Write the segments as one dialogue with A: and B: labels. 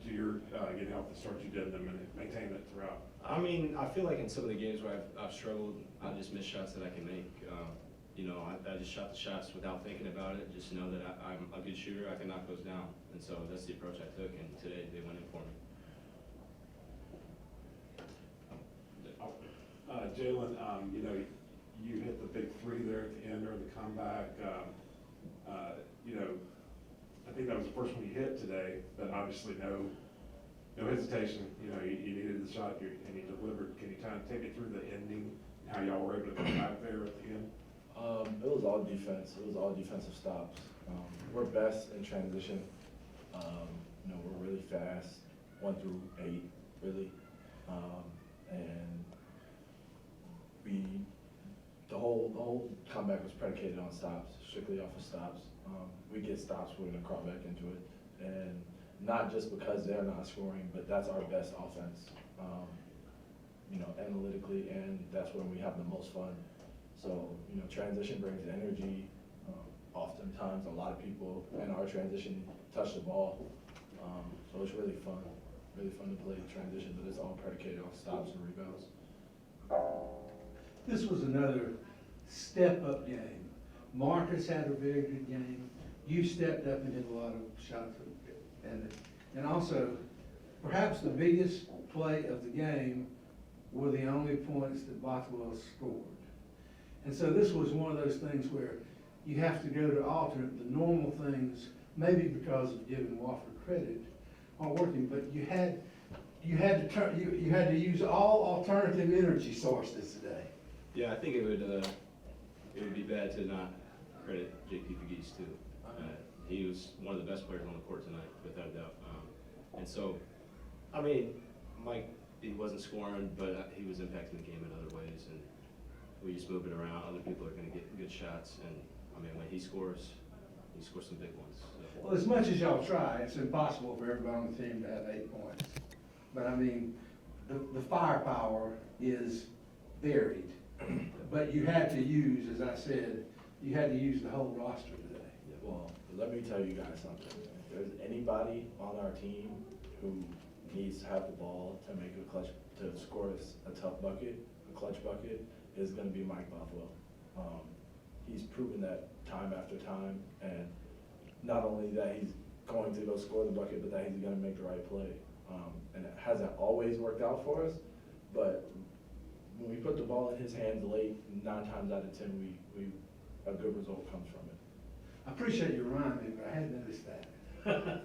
A: your getting off the start you did them and maintain that throughout?
B: I mean, I feel like in some of the games where I've struggled, I just miss shots that I can make. You know, I just shot the shots without thinking about it, just to know that I'm a good shooter, I can knock those down. And so that's the approach I took, and today they went in for me.
A: Jalen, you know, you hit the big three there at the end during the comeback. You know, I think that was the first one you hit today, but obviously no hesitation. You know, you needed the shot and you delivered. Can you kind of take me through the ending, how y'all were able to come back there at the end?
C: It was all defense. It was all defensive stops. We're best in transition. You know, we're really fast, 1 through 8, really, and the whole comeback was predicated on stops, strictly off of stops. We get stops, we're gonna crawl back into it, and not just because they're not scoring, but that's our best offense. You know, analytically, and that's when we have the most fun. So, you know, transition brings energy. Oftentimes, a lot of people in our transition touch the ball. So it's really fun to play transition, but it's all predicated on stops and rebounds.
D: This was another step-up game. Marcus had a very good game. You stepped up and hit a lot of shots. And also, perhaps the biggest play of the game were the only points that Bothwell scored. And so this was one of those things where you have to go to alternate. The normal things, maybe because of giving Wofford credit, aren't working, but you had to use all alternative energy sources today.
B: Yeah, I think it would be bad to not credit JP Pegues too. He was one of the best players on the court tonight, without a doubt. And so, I mean, Mike, he wasn't scoring, but he was impacting the game in other ways, and we just move it around. Other people are going to get good shots, and I mean, when he scores some big ones. So.
D: Well, as much as y'all try, it's impossible for everybody on the team to have 8 points. But I mean, the firepower is varied. But you had to use, as I said, you had to use the whole roster today.
C: Yeah, well, let me tell you guys something. If there's anybody on our team who needs to have the ball to make to score a tough bucket, a clutch bucket, is going to be Mike Bothwell. He's proven that time after time, and not only that he's going to go score the bucket, but that he's going to make the right play. And it hasn't always worked out for us, but when we put the ball in his hands late, 9 times out of 10, a good result comes from it.
D: I appreciate you reminding me, but I hadn't noticed that.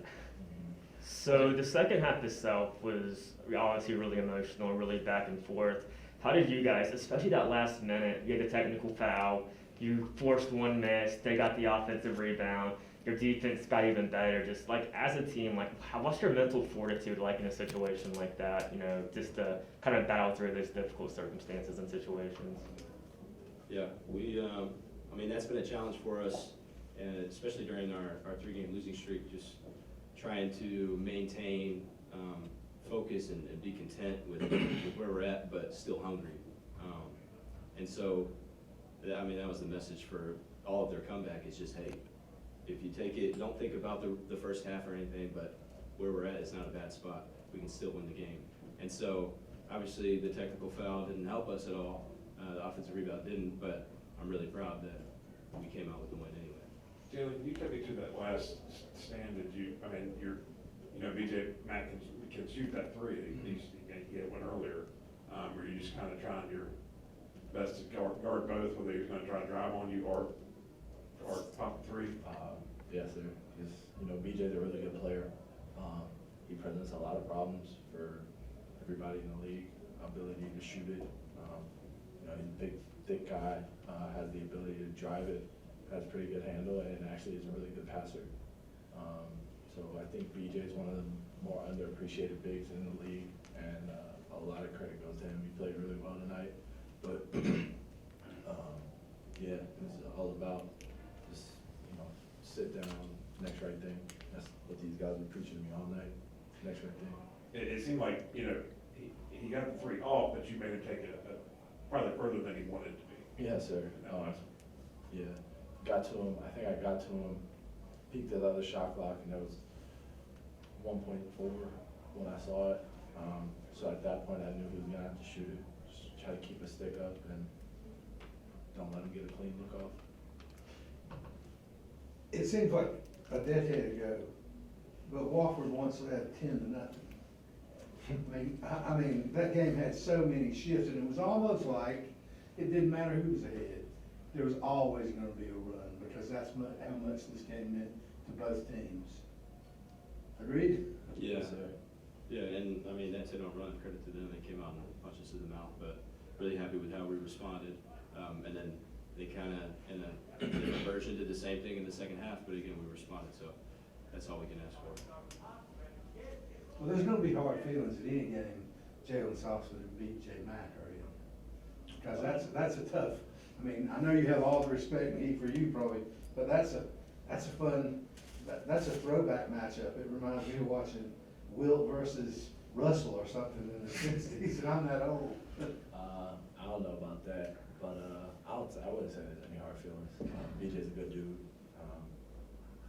E: So the second half itself was obviously really emotional, really back and forth. How did you guys, especially that last minute, you had the technical foul, you forced one miss, they got the offensive rebound, your defense got even better. Just like as a team, like what's your mental fortitude like in a situation like that? You know, just to kind of battle through those difficult circumstances and situations.
B: Yeah, I mean, that's been a challenge for us, and especially during our 3-game losing streak, just trying to maintain focus and be content with where we're at, but still hungry. And so, I mean, that was the message for all of their comeback. It's just, hey, if you take it, don't think about the first half or anything, but where we're at is not a bad spot. We can still win the game. And so, obviously, the technical foul didn't help us at all. The offensive rebound didn't, but I'm really proud that we came out with the win anyway.
A: Jalen, can you take me to that last stand? I mean, BJ Mack can shoot that three. He hit one earlier. Were you just kind of trying your best to guard both, whether he was going to try to drive on you or pop the three?
C: Yes, sir. BJ's a really good player. He presents a lot of problems for everybody in the league. Ability to shoot it. He's a big, thick guy. Has the ability to drive it. Has pretty good handle, and actually is a really good passer. So I think BJ is one of the more underappreciated bigs in the league, and a lot of credit goes to him. He played really well tonight. But yeah, it's all about just sit down, next right thing. That's what these guys were preaching to me all night. Next right thing.
A: It seemed like he got the three off, but you made him take it probably further than he wanted to be.
C: Yes, sir. Yeah, got to him. I think I got to him, peeked at the other shot clock, and there was 1.4 when I saw it. So at that point, I knew he was gonna have to shoot it. Just try to keep a stick up and don't let him get a clean look off.
D: It seems like a decade ago, but Wofford once led 10-0. I mean, that game had so many shifts, and it was almost like it didn't matter who was ahead. There was always gonna be a run, because that's how much this game meant to both teams. Agreed?
B: Yeah.
C: Yes, sir.
B: Yeah, and I mean, that's it on run, credit to them, they came out and punched us in the mouth, but really happy with how we responded. And then they kinda, in a different version, did the same thing in the second half, but again, we responded, so that's all we can ask for.
D: Well, there's gonna be hard feelings at any game Jalen Slawson beat J Mac, are you? Because that's a tough, I mean, I know you have all the respect and heat for you probably, but that's a fun, that's a throwback matchup. It reminds me of watching Wilt versus Russell or something in the sixties, and I'm that old.
C: I don't know about that, but I wouldn't say there's any hard feelings. BJ's a good dude.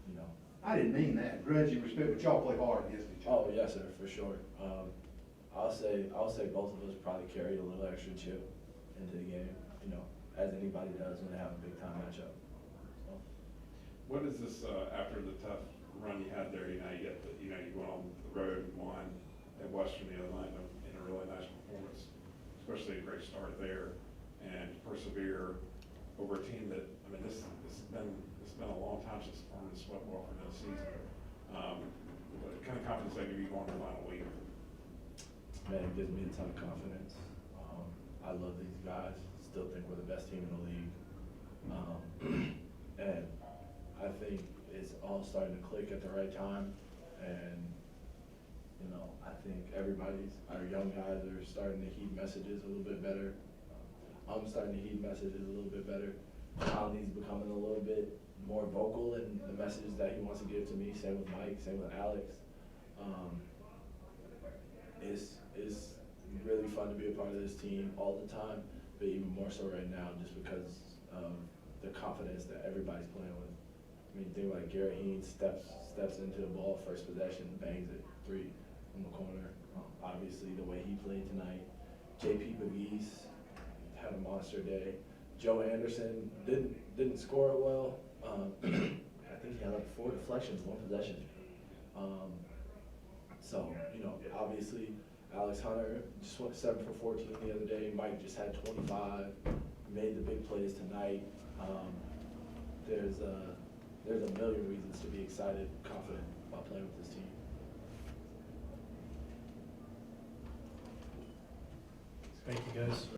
C: You know.
D: I didn't mean that, grudging respect, but y'all play hard against each other.
C: Oh yes, sir, for sure. I'll say both of us probably carry a little extra chip into the game. You know, as anybody does when they have a big time matchup. So.
A: What is this, after the tough run you had there, you went on the road and won at Western the other night in a really nice performance, especially a great start there, and persevere over a team that, I mean, this has been a long time since Furman swept Wofford in a season. What kind of confidence that give you going to the final week?
C: Man, it gives me a ton of confidence. I love these guys. Still think we're the best team in the league. And I think it's all starting to click at the right time. And, you know, I think our young guys are starting to heed messages a little bit better. I'm starting to heed messages a little bit better. Conley's becoming a little bit more vocal in the messages that he wants to give to me. Same with Mike, same with Alex. It's really fun to be a part of this team all the time, but even more so right now just because of the confidence that everybody's playing with. I mean, think like Garrison steps into the ball first possession, bangs it 3 from the corner. Obviously, the way he played tonight. JP Bagese had a monster day. Joe Anderson didn't score it well. I think he had like 4 deflections, 1 possession. So, you know, obviously, Alex Hunter just went 7 for 14 the other day. Mike just had 25, made the big plays tonight. There's a million reasons to be excited, confident about playing with this team.
F: Thank you, guys.